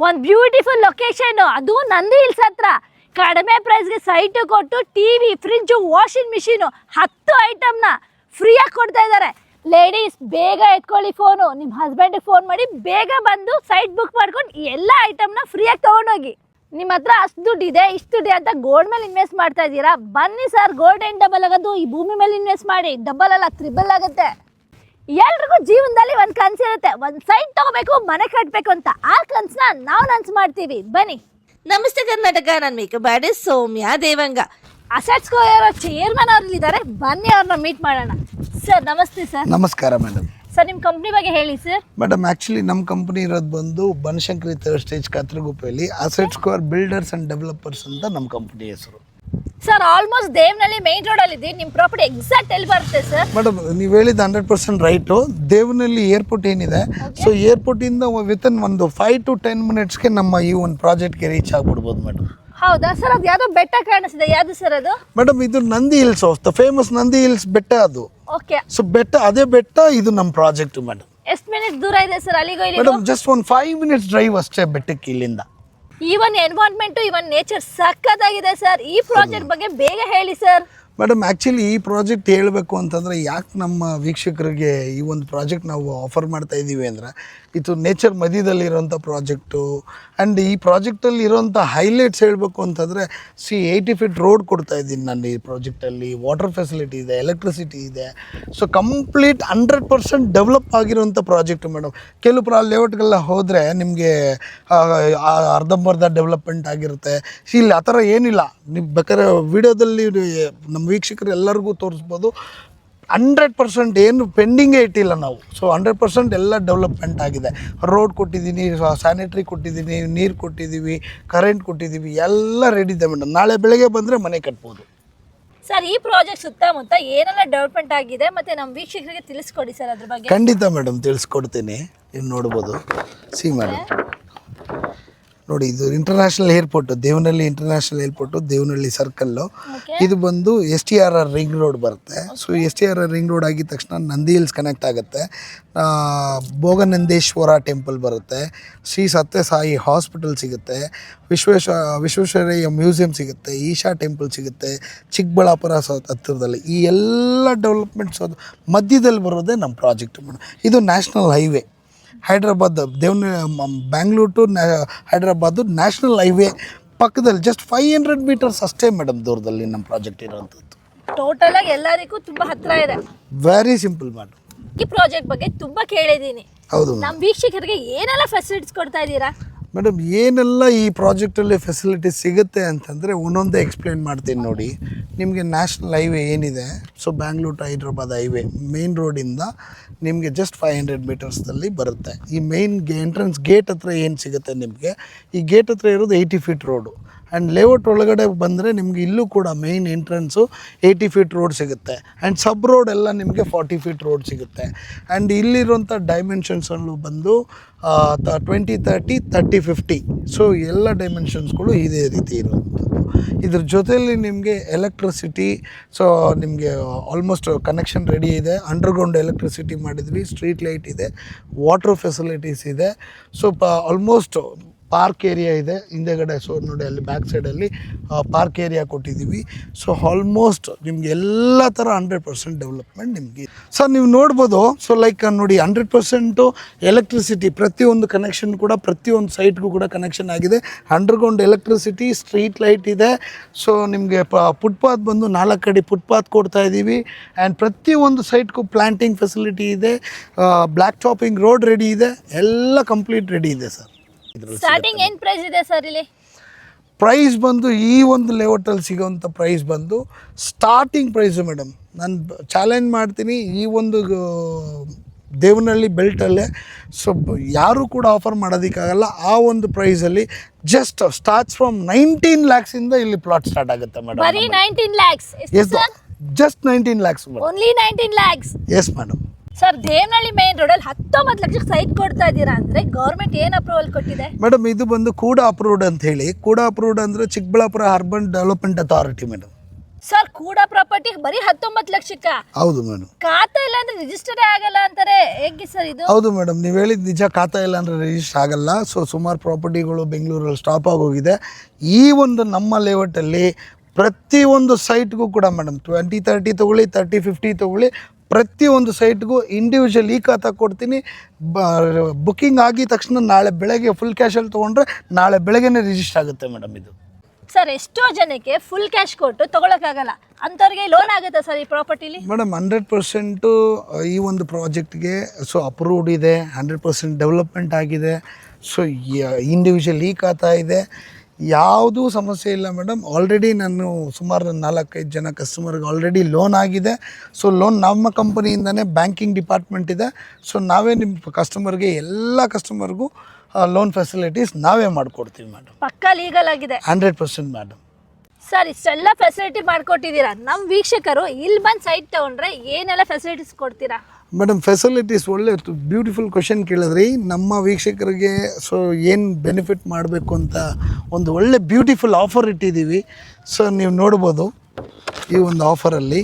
ಒಂದು beautiful location, ಅದು Nandi hills ಹತ್ರ. ಕಡಿಮೆ ಪ್ರೈಸ್ಗೆ ಸೈಟು ಕೊಟ್ಟು ಟಿವಿ, ಫ್ರಿಡ್ಜು, ವಾಷಿಂಗ್ ಮಿಷಿನು 10 ಐಟಮ್ನ ಫ್ರೀಯಾಗಿ ಕೊಡ್ತಾ ಇದ್ದಾರೆ. ಲೇಡೀಸ್ ಬೇಗ ಎತ್ಕೊಳ್ಳಿ ಫೋನು, ನಿಮ್ಮ ಹಸ್ಬೆಂಡಿಗೆ ಫೋನ್ ಮಾಡಿ ಬೇಗ ಬಂದು ಸೈಟ್ ಬುಕ್ ಮಾಡ್ಕೊಂಡು ಎಲ್ಲ ಐಟಮ್ನ ಫ್ರೀಯಾಗಿ ತೊಗೊಂಡೋಗಿ. ನಿಮ್ಮ ಹತ್ರ ಅಷ್ಟು ದುಡ್ಡಿದೆ, ಇಷ್ಟು ದುಡ್ಡಿದೆ ಅಂತ ಗೋಲ್ಡ್ ಮೇಲೆ ಇನ್ವೆಸ್ಟ್ ಮಾಡ್ತಾ ಇದ್ದೀರಾ? ಬನ್ನಿ ಸರ್, ಗೋಲ್ಡ್ ಏನು ಡಬಲ್ ಆಗೋದು, ಈ ಭೂಮಿ ಮೇಲೆ ಇನ್ವೆಸ್ಟ್ ಮಾಡಿ. ಡಬಲ್ ಅಲ್ಲ, ತ್ರಿಬಲ್ ಆಗುತ್ತೆ. ಎಲ್ರಿಗೂ ಜೀವನದಲ್ಲಿ ಒಂದು ಕನಸಿರುತ್ತೆ, ಒಂದು ಸೈಟ್ ತಗೋಬೇಕು, ಮನೆ ಕಟ್ಟಬೇಕು ಅಂತ. ಆ ಕನಸನ್ನ ನಾವು ನನಸು ಮಾಡ್ತೀವಿ. ಬನ್ನಿ. ನಮಸ್ತೆ ಕರ್ನಾಟಕ, ನಾನು ಮೇಕಪ್ ಆರ್ಟಿಸ್ಟ್ ಸೌಮ್ಯ ದೇವಂಗ. ಅಸೆಟ್ಸ್ ಕೋ ಚೇರ್ಮನ್ ಅವ್ರು ಇದ್ದಾರೆ, ಬನ್ನಿ ಅವ್ರನ್ನ ಮೀಟ್ ಮಾಡೋಣ. ಸರ್ ನಮಸ್ತೆ. ಸರ್ ನಮಸ್ಕಾರ ಮೇಡಮ್. ಸರ್ ನಿಮ್ಮ ಕಂಪ್ನಿ ಬಗ್ಗೆ ಹೇಳಿ ಸರ್. ಮೇಡಮ್ ಆ್ಯಕ್ಚುಲಿ ನಮ್ಮ ಕಂಪ್ನಿ ಇರೋದು ಬಂದು ಬನಶಂಕರಿ 3rd ಸ್ಟೇಜ್ ಕಾತ್ರಗುಪ್ಪೆಯಲ್ಲಿ asset square builders and developers ಅಂತ ನಮ್ಮ ಕಂಪ್ನಿ ಹೆಸರು. ಸರ್ ಆಲ್ಮೋಸ್ಟ್ ದೇವನಹಳ್ಳಿ ಮೇನ್ ರೋಡಲ್ಲಿ ಇದೆ. ನಿಮ್ಮ ಪ್ರಾಪರ್ಟಿ ಎಕ್ಸಾಕ್ಟ್ ಎಲ್ಲಿ ಬರುತ್ತೆ ಸರ್? ಮೇಡಮ್ ನೀವು ಹೇಳಿದ 100% ರೈಟು. ದೇವನಹಳ್ಳಿ ಏರ್ಪೋರ್ಟ್ ಏನಿದೆ, ಸೊ ಏರ್ಪೋರ್ಟಿಂದ ವಿತಿನ್ ಒಂದು 5 to 10 ಮಿನಿಟ್ಸ್ಗೆ ನಮ್ಮ ಈ ಒಂದು ಪ್ರಾಜೆಕ್ಟ್ಗೆ ರೀಚ್ ಆಗಿಬಿಡ್ಬೋದು ಮೇಡಮ್. ಹೌದಾ ಸರ್? ಅದು ಯಾವುದೋ ಬೆಟ್ಟ ಕಾಣಿಸ್ತಿದೆ, ಯಾವುದು ಸರ್ ಅದು? ಮೇಡಮ್ ಇದು Nandi hills, famous Nandi hills ಬೆಟ್ಟ ಅದು. ಓಕೆ. ಸೊ ಬೆಟ್ಟ, ಅದೇ ಬೆಟ್ಟ ಇದು ನಮ್ಮ ಪ್ರಾಜೆಕ್ಟ್ ಮೇಡಮ್. ಎಷ್ಟು ಮಿನಿಟ್ಸ್ ದೂರ ಇದೆ ಸರ್ ಅಲ್ಲಿಗೂ ಇಲ್ಲಿಗೂ? ಮೇಡಮ್ ಜಸ್ಟ್ ಒಂದು 5 minutes ಡ್ರೈವ್ ಅಷ್ಟೇ ಬೆಟ್ಟಕ್ಕೆ ಇಲ್ಲಿಂದ. ಈವನ್ ಎನ್ವೈರನ್ಮೆಂಟ್, ಈವನ್ ನೇಚರ್ ಸಕ್ಕತ್ತಾಗಿದೆ ಸರ್. ಈ ಪ್ರಾಜೆಕ್ಟ್ ಬಗ್ಗೆ ಬೇಗ ಹೇಳಿ ಸರ್. ಮೇಡಮ್ ಆ್ಯಕ್ಚುಲಿ ಈ ಪ್ರಾಜೆಕ್ಟ್ ಹೇಳಬೇಕು ಅಂತಂದರೆ ಯಾಕೆ ನಮ್ಮ ವೀಕ್ಷಕರಿಗೆ ಈ ಒಂದು ಪ್ರಾಜೆಕ್ಟ್ ನಾವು ಆಫರ್ ಮಾಡ್ತಾ ಇದ್ದೀವಿ ಅಂದರೆ, ಇದು ನೇಚರ್ ಮಧ್ಯದಲ್ಲಿರೋಂಥ ಪ್ರಾಜೆಕ್ಟು. ಆ್ಯಂಡ್ ಈ ಪ್ರಾಜೆಕ್ಟಲ್ಲಿ ಇರೋಂಥ ಹೈಲೈಟ್ಸ್ ಹೇಳಬೇಕು ಅಂತಂದರೆ 80 feet ರೋಡ್ ಕೊಡ್ತಾ ಇದ್ದೀನಿ ನಾನು ಈ ಪ್ರಾಜೆಕ್ಟಲ್ಲಿ. ವಾಟರ್ ಫೆಸಿಲಿಟಿ ಇದೆ, ಎಲೆಕ್ಟ್ರಿಸಿಟಿ ಇದೆ. ಸೊ ಕಂಪ್ಲೀಟ್ 100% ಡೆವಲಪ್ ಆಗಿರೋಂಥ ಪ್ರಾಜೆಕ್ಟು ಮೇಡಮ್. ಕೆಲವು ಲೇಔಟ್ಗೆಲ್ಲ ಹೋದರೆ ನಿಮಗೆ ಅರ್ಧಂಬರ್ಧ ಡೆವಲಪ್ಮೆಂಟ್ ಆಗಿರುತ್ತೆ. ಇಲ್ಲಿ ಆ ಥರ ಏನಿಲ್ಲ. ನೀವು ಬೇಕಾದ್ರೆ ವಿಡಿಯೋದಲ್ಲಿ ನಮ್ಮ ವೀಕ್ಷಕರು ಎಲ್ಲರಿಗೂ ತೋರಿಸ್ಬೋದು. 100% ಏನು ಪೆಂಡಿಂಗೇ ಇಟ್ಟಿಲ್ಲ ನಾವು. ಸೊ 100% ಎಲ್ಲ ಡೆವಲಪ್ಮೆಂಟ್ ಆಗಿದೆ. ರೋಡ್ ಕೊಟ್ಟಿದ್ದೀನಿ, ಸ್ಯಾನಿಟ್ರಿ ಕೊಟ್ಟಿದ್ದೀನಿ, ನೀರು ಕೊಟ್ಟಿದ್ದೀವಿ, ಕರೆಂಟ್ ಕೊಟ್ಟಿದ್ದೀವಿ, ಎಲ್ಲ ರೆಡಿ ಇದೆ ಮೇಡಮ್. ನಾಳೆ ಬೆಳಗ್ಗೆ ಬಂದರೆ ಮನೆ ಕಟ್ಬೋದು. ಸರ್ ಈ ಪ್ರಾಜೆಕ್ಟ್ ಸುತ್ತಮುತ್ತ ಏನೆಲ್ಲ ಡೆವಲಪ್ಮೆಂಟ್ ಆಗಿದೆ ಮತ್ತು ನಮ್ಮ ವೀಕ್ಷಕರಿಗೆ ತಿಳಿಸ್ಕೊಡಿ ಸರ್ ಅದ್ರ ಬಗ್ಗೆ. ಖಂಡಿತ ಮೇಡಮ್ ತಿಳಿಸ್ಕೊಡ್ತೀನಿ. ನೀವು ನೋಡ್ಬೋದು. ಮೇಡಮ್ ನೋಡಿ, ಇದು international airport, Devanahalli international airport, Devanahalli circle. ಇದು ಬಂದು STRR ರಿಂಗ್ ರೋಡ್ ಬರುತ್ತೆ. ಸೊ STRR ರಿಂಗ್ ರೋಡ್ ಆಗಿದ ತಕ್ಷಣ ನಂದಿ ಹಿಲ್ಸ್ ಕನೆಕ್ಟ್ ಆಗುತ್ತೆ. ಭೋಗನಂದೇಶ್ವರ ಟೆಂಪಲ್ ಬರುತ್ತೆ, ಶ್ರೀ ಸತ್ಯಸಾಯಿ ಹಾಸ್ಪಿಟಲ್ ಸಿಗುತ್ತೆ, ವಿಶ್ವೇಶ್ವರಯ್ಯ ಮ್ಯೂಸಿಯಂ ಸಿಗುತ್ತೆ, ಈಶಾ ಟೆಂಪಲ್ ಸಿಗುತ್ತೆ, ಚಿಕ್ಕಬಳ್ಳಾಪುರ ಹತ್ತಿರದಲ್ಲಿ. ಈ ಎಲ್ಲ ಡೆವಲಪ್ಮೆಂಟ್ಸ್ ಮಧ್ಯದಲ್ಲಿ ಬರೋದೇ ನಮ್ಮ ಪ್ರಾಜೆಕ್ಟ್ ಮೇಡಮ್. ಇದು national highway, Hyderabad Bangalore to Hyderabad national highway ಪಕ್ಕದಲ್ಲಿ ಜಸ್ಟ್ 500 meters ಅಷ್ಟೇ ಮೇಡಮ್ ದೂರದಲ್ಲಿ ನಮ್ಮ ಪ್ರಾಜೆಕ್ಟ್ ಇರೋವಂಥದ್ದು. ಟೋಟಲ್ ಆಗಿ ಎಲ್ಲರಿಗೂ ತುಂಬ ಹತ್ರ ಇದೆ. Very simple madam. ಈ ಪ್ರಾಜೆಕ್ಟ್ ಬಗ್ಗೆ ತುಂಬ ಕೇಳಿದ್ದೀನಿ. ಹೌದು ನಮ್ಮ ವೀಕ್ಷಕರಿಗೆ ಏನೆಲ್ಲ ಫೆಸಿಲಿಟೀಸ್ ಕೊಡ್ತಾ ಇದ್ದೀರಾ? ಮೇಡಮ್ ಏನೆಲ್ಲ ಈ ಪ್ರಾಜೆಕ್ಟಲ್ಲಿ ಫೆಸಿಲಿಟೀಸ್ ಸಿಗುತ್ತೆ ಅಂತಂದರೆ ಒಂದೊಂದೇ ಎಕ್ಸ್ಪ್ಲೇನ್ ಮಾಡ್ತೀನಿ ನೋಡಿ. ನಿಮಗೆ ನ್ಯಾಷನಲ್ ಹೈವೇ ಏನಿದೆ, so Bangalore to Hyderabad highway main ರೋಡಿಂದ ನಿಮಗೆ ಜಸ್ಟ್ 500 metersದಲ್ಲಿ ಬರುತ್ತೆ. ಈ ಮೇನ್ ಎಂಟ್ರೆನ್ಸ್ ಗೇಟ್ ಹತ್ರ ಏನು ಸಿಗುತ್ತೆ ನಿಮಗೆ, ಈ ಗೇಟ್ ಹತ್ರ ಇರೋದು 80 feet ರೋಡು. ಆ್ಯಂಡ್ ಲೇಔಟ್ ಒಳಗಡೆ ಬಂದರೆ ನಿಮಗೆ ಇಲ್ಲೂ ಕೂಡ ಮೇಯ್ನ್ ಎಂಟ್ರೆನ್ಸು 80 feet ರೋಡ್ ಸಿಗುತ್ತೆ. ಆ್ಯಂಡ್ ಸಬ್ ರೋಡ್ ಎಲ್ಲ ನಿಮಗೆ 40 feet ರೋಡ್ ಸಿಗುತ್ತೆ. ಆ್ಯಂಡ್ ಇಲ್ಲಿರುವಂಥ ಡೈಮೆನ್ಷನ್ಸಲ್ಲೂ ಬಂದು 20, 30, 30, 50. ಸೊ ಎಲ್ಲ ಡೈಮೆನ್ಷನ್ಸ್ಗಳು ಇದೇ ರೀತಿ ಇರುವಂಥದ್ದು. ಇದ್ರ ಜೊತೆಯಲ್ಲಿ ನಿಮಗೆ ಎಲೆಕ್ಟ್ರಿಸಿಟಿ, ಸೊ ನಿಮಗೆ ಆಲ್ಮೋಸ್ಟ್ ಕನೆಕ್ಷನ್ ರೆಡಿ ಇದೆ. ಅಂಡರ್ಗ್ರೌಂಡ್ ಎಲೆಕ್ಟ್ರಿಸಿಟಿ ಮಾಡಿದ್ವಿ, ಸ್ಟ್ರೀಟ್ ಲೈಟ್ ಇದೆ, ವಾಟರ್ ಫೆಸಿಲಿಟೀಸ್ ಇದೆ. ಸೊ ಆಲ್ಮೋಸ್ಟ್ ಪಾರ್ಕ್ ಏರಿಯಾ ಇದೆ ಹಿಂದೆಗಡೆ. ಸೊ ನೋಡಿ ಅಲ್ಲಿ ಬ್ಯಾಕ್ ಸೈಡಲ್ಲಿ ಪಾರ್ಕ್ ಏರಿಯಾ ಕೊಟ್ಟಿದ್ದೀವಿ. ಸೊ ಆಲ್ಮೋಸ್ಟ್ ನಿಮಗೆ ಎಲ್ಲ ಥರ 100% ಡೆವಲಪ್ಮೆಂಟ್ ನಿಮಗೆ. ಸರ್ ನೀವು ನೋಡ್ಬೋದು. ಸೊ ಲೈಕ್ ನೋಡಿ 100% ಎಲೆಕ್ಟ್ರಿಸಿಟಿ, ಪ್ರತಿಯೊಂದು ಕನೆಕ್ಷನ್ ಕೂಡ ಪ್ರತಿಯೊಂದು ಸೈಟ್ಗೂ ಕೂಡ ಕನೆಕ್ಷನ್ ಆಗಿದೆ. ಅಂಡರ್ಗ್ರೌಂಡ್ ಎಲೆಕ್ಟ್ರಿಸಿಟಿ, ಸ್ಟ್ರೀಟ್ ಲೈಟ್ ಇದೆ. ಸೊ ನಿಮಗೆ ಫುಟ್ಪಾತ್ ಬಂದು 4 ಅಡಿ ಫುಟ್ಪಾತ್ ಕೊಡ್ತಾ ಇದ್ದೀವಿ. ಆ್ಯಂಡ್ ಪ್ರತಿಯೊಂದು ಸೈಟ್ಗೂ ಪ್ಲ್ಯಾಂಟಿಂಗ್ ಫೆಸಿಲಿಟಿ ಇದೆ, ಬ್ಲ್ಯಾಕ್ ಚಾಪಿಂಗ್ ರೋಡ್ ರೆಡಿ ಇದೆ, ಎಲ್ಲ ಕಂಪ್ಲೀಟ್ ರೆಡಿ ಇದೆ ಸರ್. ಸ್ಟಾರ್ಟಿಂಗ್ ಏನು ಪ್ರೈಸ್ ಇದೆ ಸರ್ ಇಲ್ಲಿ? ಪ್ರೈಸ್ ಬಂದು ಈ ಒಂದು ಲೆವೆಟಲ್ಲಿ ಸಿಗೋವಂಥ ಪ್ರೈಸ್ ಬಂದು ಸ್ಟಾರ್ಟಿಂಗ್ ಪ್ರೈಸು ಮೇಡಮ್. ನಾನು ಚಾಲೆಂಜ್ ಮಾಡ್ತೀನಿ, ಈ ಒಂದು ದೇವನಹಳ್ಳಿ ಬೆಲ್ಟಲ್ಲೇ ಸೊ ಯಾರೂ ಕೂಡ ಆಫರ್ ಮಾಡೋದಕ್ಕಾಗಲ್ಲ. ಆ ಒಂದು ಪ್ರೈಸಲ್ಲಿ ಜಸ್ಟ್ ಸ್ಟಾರ್ಟ್ಸ್ ಫ್ರಮ್ 19 lakhs ಇಲ್ಲಿ ಪ್ಲಾಟ್ ಸ್ಟಾರ್ಟ್ ಆಗುತ್ತೆ ಮೇಡಮ್. ಬರೀ 19 lakhs? Yes, just 19 lakhs. Only 19 lakhs? Yes madam. Sir Devanahalli main ರೋಡಲ್ಲಿ 19 ಲಕ್ಷಕ್ಕೆ ಸೈಟ್ ಕೊಡ್ತಾ ಇದ್ದೀರಾ ಅಂದರೆ ಗೌರ್ಮೆಂಟ್ ಏನು ಅಪ್ರೂವಲ್ ಕೊಟ್ಟಿದೆ? ಮೇಡಮ್ ಇದು ಬಂದು ಕೂಡ ಅಪ್ರೂವ್ಡ್ ಅಂತ ಹೇಳಿ. ಕೂಡ ಅಪ್ರೂವ್ಡ್ ಅಂದರೆ Chikkaballapur urban development authority madam. Sir ಕೂಡ ಪ್ರಾಪರ್ಟಿ ಬರೀ 19 ಲಕ್ಷಕ್ಕ ಹೌದು ಮೇಡಮ್. ಖಾತಾ ಇಲ್ಲ ಅಂದ್ರೆ ರಿಜಿಸ್ಟರೇ ಆಗಲ್ಲ ಅಂತಾರೆ, ಹೇಗೆ ಸರ್ ಇದು? ಹೌದು ಮೇಡಮ್, ನೀವು ಹೇಳಿದ ನಿಜ. ಖಾತಾ ಇಲ್ಲ ಅಂದರೆ ರಿಜಿಸ್ಟರ್ ಆಗಲ್ಲ. ಸೊ ಸುಮಾರು ಪ್ರಾಪರ್ಟಿಗಳು ಬೆಂಗಳೂರಲ್ಲಿ ಸ್ಟಾಪ್ ಆಗೋಗಿದೆ. ಈ ಒಂದು ನಮ್ಮ ಲೇಔಟಲ್ಲಿ ಪ್ರತಿಯೊಂದು ಸೈಟ್ಗೂ ಕೂಡ ಮೇಡಮ್ 20-30 ತೊಗೊಳ್ಳಿ, 30-50 ತೊಗೊಳ್ಳಿ, ಪ್ರತಿಯೊಂದು ಸೈಟ್ಗೂ ಇಂಡಿವಿಜುವಲ್ ಖಾತಾ ಕೊಡ್ತೀನಿ. ಬುಕ್ಕಿಂಗ್ ಆಗಿದ ತಕ್ಷಣ ನಾಳೆ ಬೆಳಗ್ಗೆ ಫುಲ್ ಕ್ಯಾಶಲ್ಲಿ ತೊಗೊಂಡ್ರೆ ನಾಳೆ ಬೆಳಗ್ಗೆನೇ ರಿಜಿಸ್ಟರ್ ಆಗುತ್ತೆ ಮೇಡಮ್. ಇದು ಸರ್ ಎಷ್ಟೋ ಜನಕ್ಕೆ ಫುಲ್ ಕ್ಯಾಶ್ ಕೊಟ್ಟು ತಗೊಳಕ್ಕಾಗಲ್ಲ, ಅಂಥವ್ರಿಗೆ ಲೋನ್ ಆಗುತ್ತಾ ಸರ್ ಈ ಪ್ರಾಪರ್ಟಿಲಿ? ಮೇಡಮ್ 100% ಈ ಒಂದು ಪ್ರಾಜೆಕ್ಟ್ಗೆ ಸೊ ಅಪ್ರೂವ್ಡ್ ಇದೆ, 100% ಡೆವಲಪ್ಮೆಂಟ್ ಆಗಿದೆ. ಸೊ ಇಂಡಿವಿಜುವಲ್ ಖಾತಾ ಇದೆ, ಯಾವುದೂ ಸಮಸ್ಯೆ ಇಲ್ಲ ಮೇಡಮ್. ಆಲ್ರೆಡಿ ನಾನು ಸುಮಾರು 4-5 ಜನ ಕಸ್ಟಮರ್ಗೆ ಆಲ್ರೆಡಿ ಲೋನ್ ಆಗಿದೆ. ಸೊ ಲೋನ್ ನಮ್ಮ ಕಂಪನಿಯಿಂದನೇ ಬ್ಯಾಂಕಿಂಗ್ ಡಿಪಾರ್ಟ್ಮೆಂಟ್ ಇದೆ. ಸೊ ನಾವೇ ನಿಮ್ಮ ಕಸ್ಟಮರ್ಗೆ ಎಲ್ಲ ಕಸ್ಟಮರ್ಗೂ ಲೋನ್ ಫೆಸಿಲಿಟೀಸ್ ನಾವೇ ಮಾಡಿಕೊಡ್ತೀವಿ ಮೇಡಮ್. ಪಕ್ಕಾ ಲೀಗಲ್ ಆಗಿದೆ 100% ಮೇಡಮ್. ಸರ್ ಇಷ್ಟೆಲ್ಲ ಫೆಸಿಲಿಟಿ ಮಾಡಿಕೊಟ್ಟಿದ್ದೀರಾ, ನಮ್ಮ ವೀಕ್ಷಕರು ಇಲ್ಲಿ ಬಂದು ಸೈಟ್ ತೊಗೊಂಡ್ರೆ ಏನೆಲ್ಲ ಫೆಸಿಲಿಟೀಸ್ ಕೊಡ್ತೀರಾ? ಮೇಡಮ್ ಫೆಸಿಲಿಟೀಸ್ ಒಳ್ಳೆ ಬ್ಯೂಟಿಫುಲ್ ಕ್ವಶನ್ ಕೇಳಿದ್ರಿ. ನಮ್ಮ ವೀಕ್ಷಕರಿಗೆ ಸೊ ಏನು ಬೆನಿಫಿಟ್ ಮಾಡಬೇಕು ಅಂತ ಒಂದು ಒಳ್ಳೆ ಬ್ಯೂಟಿಫುಲ್ ಆಫರ್ ಇಟ್ಟಿದ್ದೀವಿ. ಸೊ ನೀವು ನೋಡ್ಬೋದು ಈ ಒಂದು ಆಫರಲ್ಲಿ.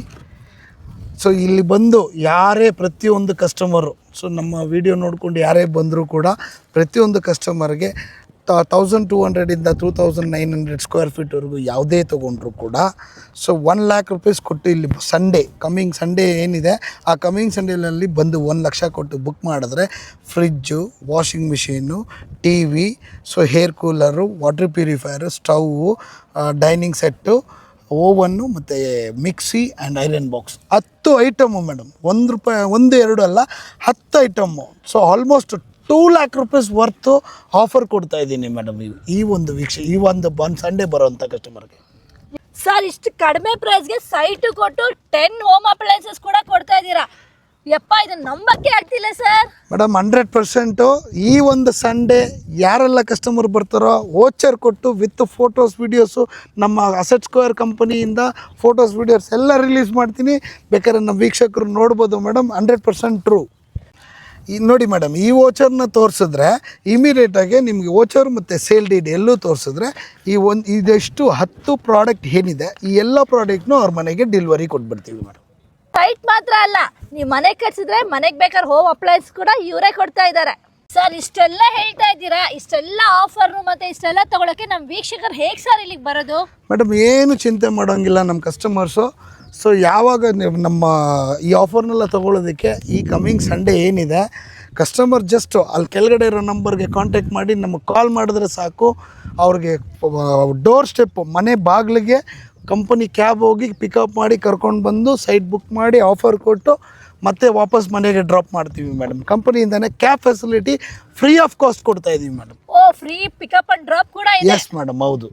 ಸೊ ಇಲ್ಲಿ ಬಂದು ಯಾರೇ ಪ್ರತಿಯೊಂದು ಕಸ್ಟಮರು, ಸೊ ನಮ್ಮ ವಿಡಿಯೋ ನೋಡ್ಕೊಂಡು ಯಾರೇ ಬಂದರೂ ಕೂಡ ಪ್ರತಿಯೊಂದು ಕಸ್ಟಮರ್ಗೆ 1200 2900 ಸ್ಕ್ವೇರ್ ಫೀಟ್ವರೆಗೂ ಯಾವುದೇ ತೊಗೊಂಡ್ರು ಕೂಡ ಸೊ 1 lakh rupees ಕೊಟ್ಟು ಇಲ್ಲಿ ಕಮಿಂಗ್ ಸಂಡೇ ಏನಿದೆ ಆ ಕಮಿಂಗ್ ಸಂಡೇನಲ್ಲಿ ಬಂದು 1 ಲಕ್ಷ ಕೊಟ್ಟು ಬುಕ್ ಮಾಡಿದ್ರೆ fridge, washing machine, T V, so hair cooler, water purifier, stove, dining set, oven ಮತ್ತು mixie and iron box 10 item madam. ₹1 1-2 ಅಲ್ಲ, 10 item. So almost 2 lakh rupees worth offer ಕೊಡ್ತಾ ಇದ್ದೀನಿ ಮೇಡಮ್. ಈ ಒಂದು ಸಂಡೇ ಬರೋವಂಥ ಕಸ್ಟಮರ್ಗೆ. ಸರ್ ಇಷ್ಟು ಕಡಿಮೆ ಪ್ರೈಸ್ಗೆ ಸೈಟು ಕೊಟ್ಟು 10 ಹೋಮ್ ಅಪ್ಲಯನ್ಸಸ್ ಕೂಡ ಕೊಡ್ತಾ ಇದ್ದೀರಾ. ಯಪ್ಪ ಇದು ನಂಬಕ್ಕೆ ಆಗ್ತಿಲ್ಲ ಸರ್. ಮೇಡಮ್ 100% ಈ ಒಂದು ಸಂಡೇ ಯಾರೆಲ್ಲ ಕಸ್ಟಮರ್ ಬರ್ತಾರೋ ವೋಚರ್ ಕೊಟ್ಟು ವಿತ್ ಫೋಟೋಸ್ ವೀಡಿಯೋಸು ನಮ್ಮ ಅಸೆಟ್ ಸ್ಕ್ವೇರ್ ಕಂಪನಿಯಿಂದ ಫೋಟೋಸ್ ವೀಡಿಯೋಸ್ ಎಲ್ಲ ರಿಲೀಸ್ ಮಾಡ್ತೀನಿ. ಬೇಕಾದ್ರೆ ನಮ್ಮ ವೀಕ್ಷಕರು ನೋಡ್ಬೋದು ಮೇಡಮ್. 100% ಟ್ರೂ. ನೋಡಿ ಮೇಡಮ್, ಈ ವೋಚರ್ನ ತೋರಿಸಿದ್ರೆ ಇಮಿಡಿಯೇಟಾಗಿ ನಿಮಗೆ ವೋಚರ್ ಮತ್ತು ಸೇಲ್ ಡೀಡ್ ಎಲ್ಲೂ ತೋರಿಸಿದ್ರೆ ಇದೆಷ್ಟು 10 ಪ್ರಾಡಕ್ಟ್ ಏನಿದೆ ಈ ಎಲ್ಲ ಪ್ರಾಡಕ್ಟ್ನು ಅವ್ರ ಮನೆಗೆ ಡೆಲಿವರಿ ಕೊಟ್ಬಿಡ್ತೀವಿ ಮೇಡಮ್. ಸೈಟ್ ಮಾತ್ರ ಅಲ್ಲ, ನೀವು ಮನೆ ಕಟ್ಸಿದ್ರೆ ಮನೆಗೆ ಬೇಕಾದ್ರೆ ಹೋಮ್ ಅಪ್ಲಯನ್ಸ್ ಕೂಡ ಇವರೇ ಕೊಡ್ತಾ ಇದ್ದಾರೆ. ಸರ್ ಇಷ್ಟೆಲ್ಲ ಹೇಳ್ತಾ ಇದ್ದೀರಾ, ಇಷ್ಟೆಲ್ಲ ಆಫರ್ನು ಮತ್ತು ಇಷ್ಟೆಲ್ಲ ತೊಗೊಳಕ್ಕೆ ನಮ್ಮ ವೀಕ್ಷಕರು ಹೇಗೆ ಸರ್ ಇಲ್ಲಿಗೆ ಬರೋದು? ಮೇಡಮ್ ಏನು ಚಿಂತೆ ಮಾಡೋಂಗಿಲ್ಲ ನಮ್ಮ ಕಸ್ಟಮರ್ಸು. ಸೊ ಯಾವಾಗ ನೀವು ನಮ್ಮ ಈ ಆಫರ್ನೆಲ್ಲ ತೊಗೊಳೋದಕ್ಕೆ ಈ ಕಮಿಂಗ್ ಸಂಡೇ ಏನಿದೆ ಕಸ್ಟಮರ್ ಜಸ್ಟ್ ಅಲ್ಲಿ ಕೆಳಗಡೆ ಇರೋ ನಂಬರ್ಗೆ ಕಾಂಟ್ಯಾಕ್ಟ್ ಮಾಡಿ ನಮಗೆ ಕಾಲ್ ಮಾಡಿದ್ರೆ ಸಾಕು. ಅವ್ರಿಗೆ ಡೋರ್ ಸ್ಟೆಪ್ಪು ಮನೆ ಬಾಗಿಲಿಗೆ ಕಂಪನಿ ಕ್ಯಾಬ್ ಹೋಗಿ ಪಿಕಪ್ ಮಾಡಿ ಕರ್ಕೊಂಡು ಬಂದು ಸೈಟ್ ಬುಕ್ ಮಾಡಿ ಆಫರ್ ಕೊಟ್ಟು ಮತ್ತೆ ವಾಪಸ್ ಮನೆಗೆ ಡ್ರಾಪ್ ಮಾಡ್ತೀವಿ ಮೇಡಮ್. ಕಂಪನಿಯಿಂದನೇ cab facility free of cost ಕೊಡ್ತಾ ಇದ್ದೀವಿ madam. Oh free pickup and drop ಕೂಡ ಇದೆ? ಎಸ್ ಮೇಡಮ್, ಹೌದು.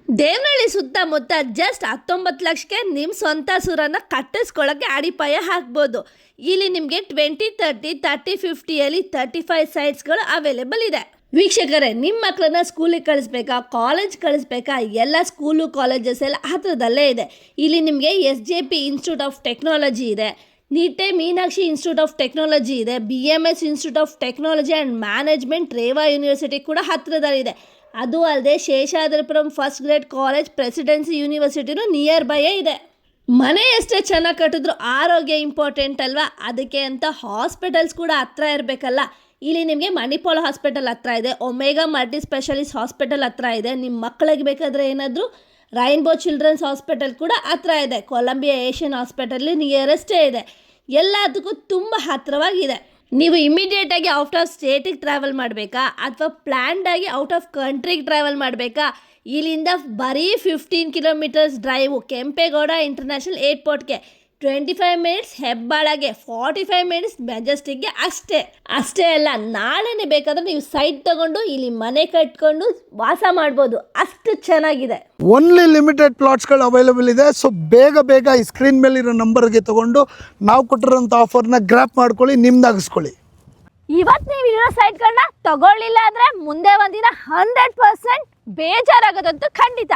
ದೇವನಹಳ್ಳಿ ಸುತ್ತಮುತ್ತ ಜಸ್ಟ್ 19 ಲಕ್ಷಕ್ಕೆ ನಿಮ್ಮ ಸ್ವಂತ ಸೂರನ್ನು ಕಟ್ಟಿಸ್ಕೊಳ್ಳೋಕ್ಕೆ ಅಡಿಪಾಯ ಹಾಕ್ಬೋದು. ಇಲ್ಲಿ ನಿಮಗೆ 20, 30, 30, 50ಯಲ್ಲಿ 35 ಸೈಟ್ಸ್ಗಳು ಅವೈಲೇಬಲ್ ಇದೆ. ವೀಕ್ಷಕರೇ, ನಿಮ್ಮ ಮಕ್ಕಳನ್ನ ಸ್ಕೂಲಿಗೆ ಕಳಿಸ್ಬೇಕಾ, ಕಾಲೇಜ್ ಕಳಿಸ್ಬೇಕಾ, ಎಲ್ಲ ಸ್ಕೂಲು ಕಾಲೇಜಸ್ ಎಲ್ಲ ಹತ್ರದಲ್ಲೇ ಇದೆ. ಇಲ್ಲಿ ನಿಮಗೆ SJP ಇನ್ಸ್ಟಿಟ್ಯೂಟ್ ಆಫ್ ಟೆಕ್ನಾಲಜಿ ಇದೆ, Nitte Meenakshi institute of technology ಇದೆ, BMS institute of technology and management Reva university ಕೂಡ ಹತ್ತಿರದಲ್ಲಿದೆ. ಅದು ಅಲ್ಲದೆ Seshadripuram first grade college Presidency ಯೂನಿವರ್ಸಿಟಿನೂ ನಿಯರ್ ಬೈಯೇ ಇದೆ. ಮನೆ ಎಷ್ಟೇ ಚೆನ್ನಾಗಿ ಕಟ್ಟಿದ್ರು ಆರೋಗ್ಯ ಇಂಪಾರ್ಟೆಂಟ್ ಅಲ್ವಾ? ಅದಕ್ಕೆ ಅಂತ ಹಾಸ್ಪಿಟಲ್ಸ್ ಕೂಡ ಹತ್ರ ಇರಬೇಕಲ್ಲ. ಇಲ್ಲಿ ನಿಮಗೆ ಮಣಿಪಾಲ್ ಹಾಸ್ಪಿಟಲ್ ಹತ್ರ ಇದೆ, ಒಮೆಗಾ ಮಲ್ಟಿ ಸ್ಪೆಷಲಿಸ್ಟ್ ಹಾಸ್ಪಿಟಲ್ ಹತ್ರ ಇದೆ. ನಿಮ್ಮ ಮಕ್ಕಳಿಗೆ ಬೇಕಾದರೆ ಏನಾದರೂ ರೈನ್ಬೋ ಚಿಲ್ಡ್ರನ್ಸ್ ಹಾಸ್ಪಿಟಲ್ ಕೂಡ ಹತ್ರ ಇದೆ, ಕೊಲಂಬಿಯಾ ಏಷ್ಯನ್ ಹಾಸ್ಪಿಟಲ್ ನಿಯರೆಸ್ಟೇ ಇದೆ. ಎಲ್ಲದಕ್ಕೂ ತುಂಬ ಹತ್ತಿರವಾಗಿದೆ. ನೀವು ಇಮಿಡಿಯೇಟಾಗಿ ಔಟ್ ಆಫ್ ಸ್ಟೇಟಿಗೆ ಟ್ರಾವೆಲ್ ಮಾಡಬೇಕಾ ಅಥವಾ ಪ್ಲ್ಯಾನ್ಡಾಗಿ ಔಟ್ ಆಫ್ ಕಂಟ್ರಿಗೆ ಟ್ರಾವೆಲ್ ಮಾಡಬೇಕಾ? ಇಲ್ಲಿಂದ ಬರೀ 15 ಕಿಲೋಮೀಟರ್ಸ್ ಡ್ರೈವು ಕೆಂಪೇಗೌಡ ಇಂಟರ್ನ್ಯಾಷನಲ್ ಏರ್ಪೋರ್ಟ್ಗೆ, 25 ಮಿನಿಟ್ಸ್ ಹೆಬ್ಬಾಳಗೆ, 45 ಮಿನಿಟ್ಸ್ ಮೆಜೆಸ್ಟಿಕ್ಗೆ. ಅಷ್ಟೇ ಅಲ್ಲ, ನಾಳೆನೇ ಬೇಕಾದರೆ ನೀವು ಸೈಟ್ ತಗೊಂಡು ಇಲ್ಲಿ ಮನೆ ಕಟ್ಕೊಂಡು ವಾಸ ಮಾಡ್ಬೋದು, ಅಷ್ಟು ಚೆನ್ನಾಗಿದೆ. ಓನ್ಲಿ ಲಿಮಿಟೆಡ್ ಪ್ಲಾಟ್ಸ್ಗಳು ಅವೈಲೇಬಲ್ ಇದೆ. ಸೊ ಬೇಗ ಈ ಸ್ಕ್ರೀನ್ ಮೇಲಿರೋ ನಂಬರ್ಗೆ ತೊಗೊಂಡು ನಾವು ಕೊಟ್ಟಿರೋಂಥ ಆಫರ್ನ ಗ್ರ್ಯಾಪ್ ಮಾಡ್ಕೊಳ್ಳಿ, ನಿಮ್ದಾಗಿಸ್ಕೊಳ್ಳಿ. ಇವತ್ತು ನೀವು ಇರೋ ಸೈಟ್ಗಳನ್ನ ತಗೊಳ್ಳಿಲ್ಲ ಅಂದರೆ ಮುಂದೆ ಒಂದಿನ 100% ಬೇಜಾರಾಗೋದಂತೂ ಖಂಡಿತ.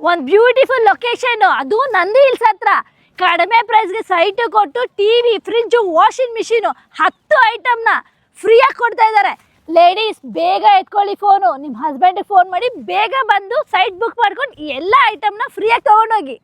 ಒಂದು ಬ್ಯೂಟಿಫುಲ್ ಲೊಕೇಶನ್ನು, ಅದು ನಂದಿ ಹಿಲ್ಸ್ ಹತ್ರ. ಕಡಿಮೆ ಪ್ರೈಸ್ಗೆ ಸೈಟು ಕೊಟ್ಟು TV, ಫ್ರಿಜ್ಜು, ವಾಷಿಂಗ್ ಮಿಷಿನು 10 ಐಟಮ್ನ ಫ್ರೀಯಾಗಿ ಕೊಡ್ತಾ ಇದ್ದಾರೆ. ಲೇಡೀಸ್ ಬೇಗ ಎತ್ಕೊಳ್ಳಿ ಫೋನು, ನಿಮ್ಮ ಹಸ್ಬೆಂಡಿಗೆ ಫೋನ್ ಮಾಡಿ ಬೇಗ ಬಂದು ಸೈಟ್ ಬುಕ್ ಮಾಡ್ಕೊಂಡು ಈ ಎಲ್ಲ ಐಟಮ್ನ ಫ್ರೀಯಾಗಿ ತೊಗೊಂಡೋಗಿ.